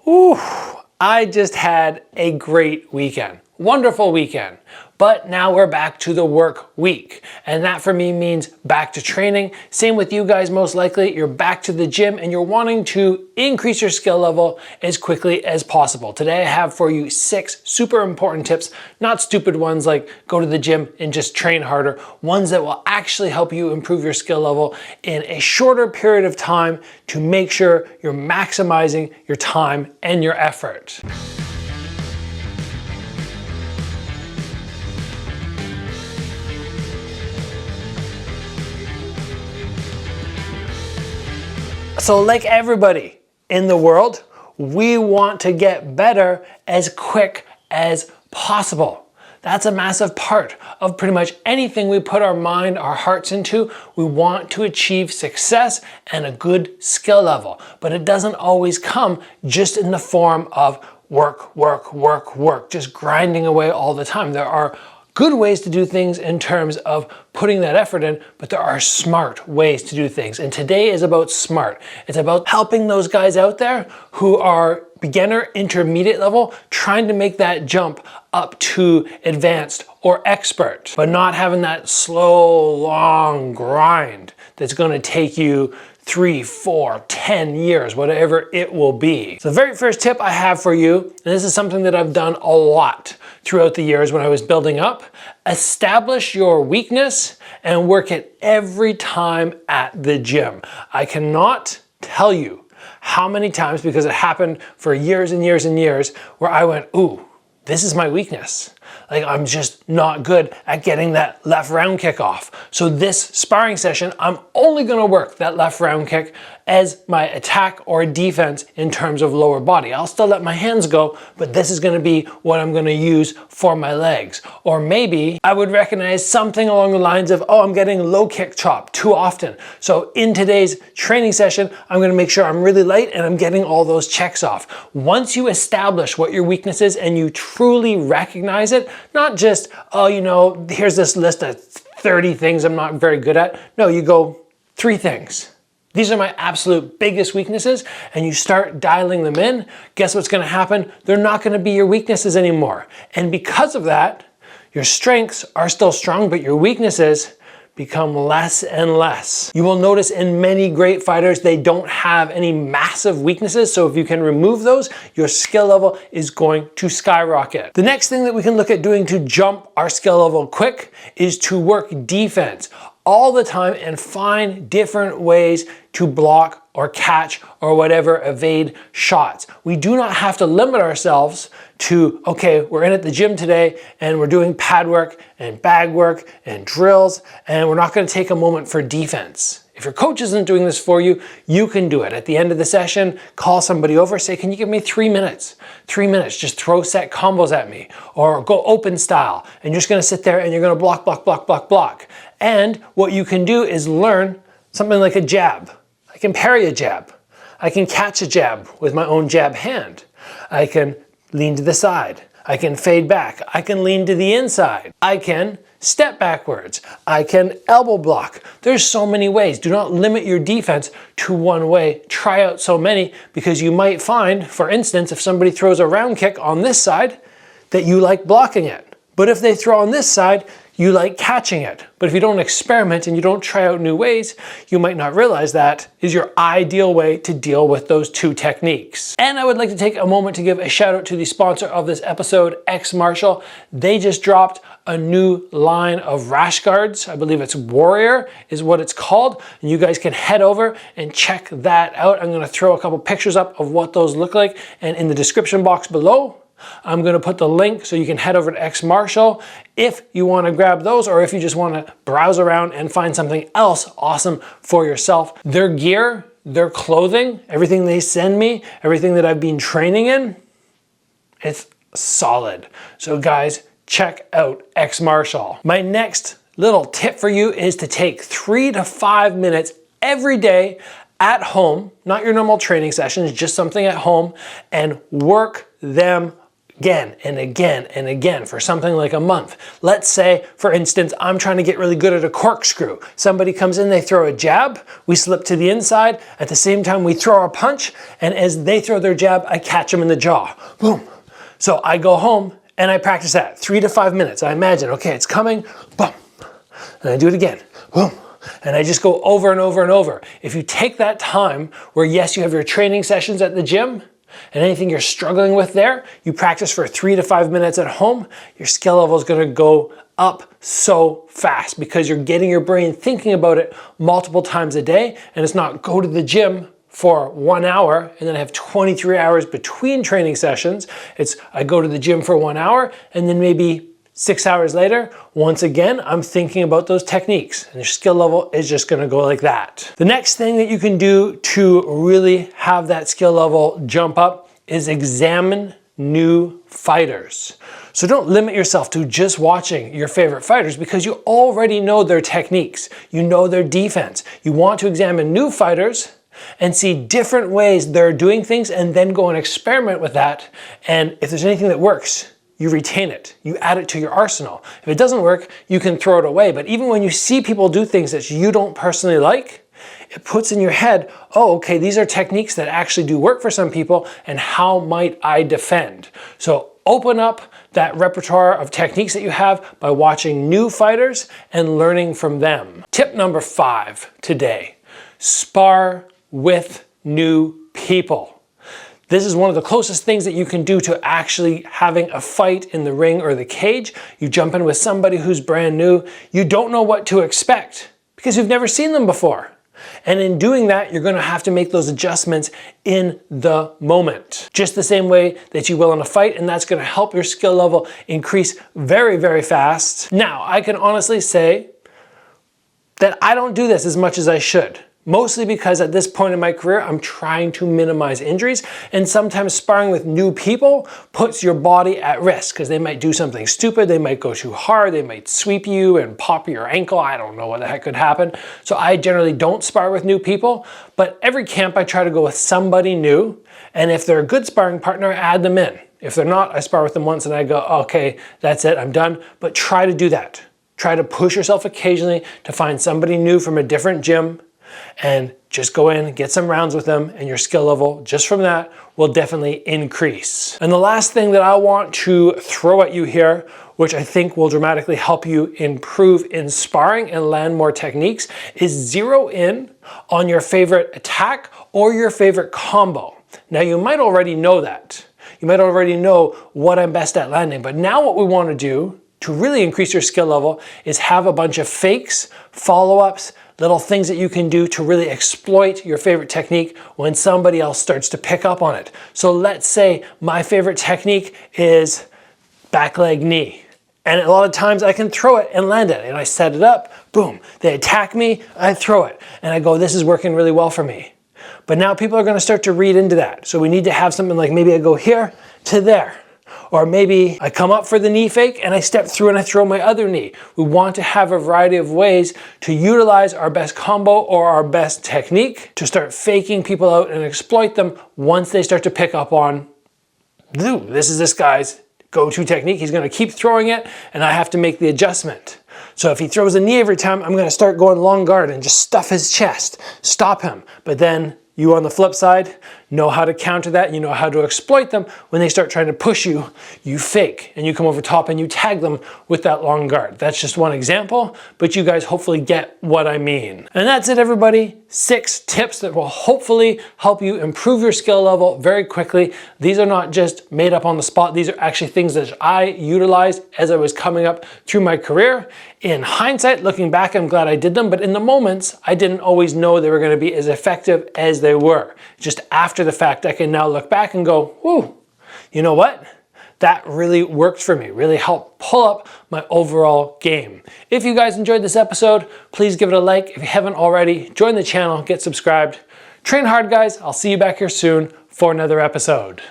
Ooh, I just had a great weekend. Wonderful weekend. But now we're back to the work week. And that for me means back to training. Same with you guys, most likely. You're back to the gym and you're wanting to increase your skill level as quickly as possible. Today I have for you 6 super important tips, not stupid ones like go to the gym and just train harder, ones that will actually help you improve your skill level in a shorter period of time to make sure you're maximizing your time and your effort. So like everybody in the world, we want to get better as quick as possible. That's a massive part of pretty much anything we put our mind, our hearts into. We want to achieve success and a good skill level, but it doesn't always come just in the form of work, just grinding away all the time. There are good ways to do things in terms of putting that effort in, but there are smart ways to do things. And today is about smart. It's about helping those guys out there who are beginner, intermediate level, trying to make that jump up to advanced or expert, but not having that slow, long grind that's gonna take you 3, 4, 10 years, whatever it will be. So the very first tip I have for you, and this is something that I've done a lot throughout the years when I was building up, establish your weakness and work it every time at the gym. I cannot tell you how many times, because it happened for years and years and years, where I went, ooh, this is my weakness. Like I'm just not good at getting that left round kick off. So this sparring session, I'm only gonna work that left round kick as my attack or defense in terms of lower body. I'll still let my hands go, but this is gonna be what I'm gonna use for my legs. Or maybe I would recognize something along the lines of, oh, I'm getting low kick chop too often. So in today's training session, I'm gonna make sure I'm really light and I'm getting all those checks off. Once you establish what your weakness is and you truly recognize it, not just, oh, you know, here's this list of 30 things I'm not very good at. No, you go 3 things. These are my absolute biggest weaknesses, and you start dialing them in. Guess what's gonna happen? They're not gonna be your weaknesses anymore. And because of that, your strengths are still strong, but your weaknesses become less and less. You will notice in many great fighters, they don't have any massive weaknesses. So if you can remove those, your skill level is going to skyrocket. The next thing that we can look at doing to jump our skill level quick is to work defense all the time and find different ways to block or catch or whatever, evade shots. We do not have to limit ourselves to, okay, we're in at the gym today and we're doing pad work and bag work and drills, and we're not gonna take a moment for defense. If your coach isn't doing this for you, you can do it. At the end of the session, call somebody over, say, can you give me 3 minutes? 3 minutes, just throw set combos at me. Or go open style, and you're just gonna sit there and you're gonna block, block, block, block, block. And what you can do is learn something like a jab. I can parry a jab. I can catch a jab with my own jab hand. I can lean to the side. I can fade back. I can lean to the inside. I can step backwards. I can elbow block. There's so many ways. Do not limit your defense to one way. Try out so many, because you might find, for instance, if somebody throws a round kick on this side, that you like blocking it. But if they throw on this side, you like catching it. But if you don't experiment and you don't try out new ways, you might not realize that is your ideal way to deal with those 2 techniques. And I would like to take a moment to give a shout out to the sponsor of this episode, XMartial. They just dropped a new line of rash guards. I believe it's Warrior is what it's called. And you guys can head over and check that out. I'm gonna throw a couple pictures up of what those look like, and in the description box below, I'm gonna put the link so you can head over to XMartial if you wanna grab those, or if you just wanna browse around and find something else awesome for yourself. Their gear, their clothing, everything they send me, everything that I've been training in, it's solid. So guys, check out XMartial. My next little tip for you is to take 3 to 5 minutes every day at home, not your normal training sessions, just something at home, and work them again and again and again for something like a month. Let's say, for instance, I'm trying to get really good at a corkscrew. Somebody comes in, they throw a jab, we slip to the inside, at the same time we throw our punch, and as they throw their jab, I catch them in the jaw. Boom. So I go home and I practice that 3 to 5 minutes. I imagine, okay, it's coming, boom. And I do it again, boom. And I just go over and over and over. If you take that time where, yes, you have your training sessions at the gym, and anything you're struggling with there, you practice for 3 to 5 minutes at home, your skill level is gonna go up so fast because you're getting your brain thinking about it multiple times a day, and it's not go to the gym for 1 hour and then I have 23 hours between training sessions. It's I go to the gym for 1 hour and then maybe 6 hours later, once again, I'm thinking about those techniques, and your skill level is just gonna go like that. The next thing that you can do to really have that skill level jump up is examine new fighters. So don't limit yourself to just watching your favorite fighters because you already know their techniques, you know their defense. You want to examine new fighters and see different ways they're doing things and then go and experiment with that. And if there's anything that works, you retain it, you add it to your arsenal. If it doesn't work, you can throw it away. But even when you see people do things that you don't personally like, it puts in your head, oh, okay, these are techniques that actually do work for some people, and how might I defend? So open up that repertoire of techniques that you have by watching new fighters and learning from them. Tip number 5 today, spar with new people. This is one of the closest things that you can do to actually having a fight in the ring or the cage. You jump in with somebody who's brand new. You don't know what to expect because you've never seen them before. And in doing that, you're gonna have to make those adjustments in the moment. Just the same way that you will in a fight, and that's gonna help your skill level increase very, very fast. Now, I can honestly say that I don't do this as much as I should. Mostly because at this point in my career, I'm trying to minimize injuries, and sometimes sparring with new people puts your body at risk because they might do something stupid, they might go too hard, they might sweep you and pop your ankle, I don't know what the heck could happen. So I generally don't spar with new people, but every camp I try to go with somebody new, and if they're a good sparring partner, I add them in. If they're not, I spar with them once and I go, okay, that's it, I'm done, but try to do that. Try to push yourself occasionally to find somebody new from a different gym, and just go in, get some rounds with them, and your skill level just from that will definitely increase. And the last thing that I want to throw at you here, which I think will dramatically help you improve in sparring and land more techniques, is zero in on your favorite attack or your favorite combo. Now you might already know that. You might already know what I'm best at landing, but now what we want to do to really increase your skill level is have a bunch of fakes, follow-ups, little things that you can do to really exploit your favorite technique when somebody else starts to pick up on it. So let's say my favorite technique is back leg knee. And a lot of times I can throw it and land it, and I set it up, boom, they attack me, I throw it, and I go, this is working really well for me. But now people are gonna start to read into that. So we need to have something like maybe I go here to there. Or maybe I come up for the knee fake and I step through and I throw my other knee. We want to have a variety of ways to utilize our best combo or our best technique to start faking people out and exploit them once they start to pick up on, this is this guy's go-to technique. He's gonna keep throwing it and I have to make the adjustment. So if he throws a knee every time, I'm gonna start going long guard and just stuff his chest, stop him. But then you on the flip side know how to counter that, and you know how to exploit them. When they start trying to push you, you fake and you come over top and you tag them with that long guard. That's just one example, but you guys hopefully get what I mean. And that's it, everybody. 6 tips that will hopefully help you improve your skill level very quickly. These are not just made up on the spot. These are actually things that I utilized as I was coming up through my career. In hindsight, looking back, I'm glad I did them, but in the moments, I didn't always know they were gonna be as effective as they were. Just after the fact, I can now look back and go, whoa, you know what? That really worked for me, really helped pull up my overall game. If you guys enjoyed this episode, please give it a like. If you haven't already, join the channel, get subscribed. Train hard, guys. I'll see you back here soon for another episode.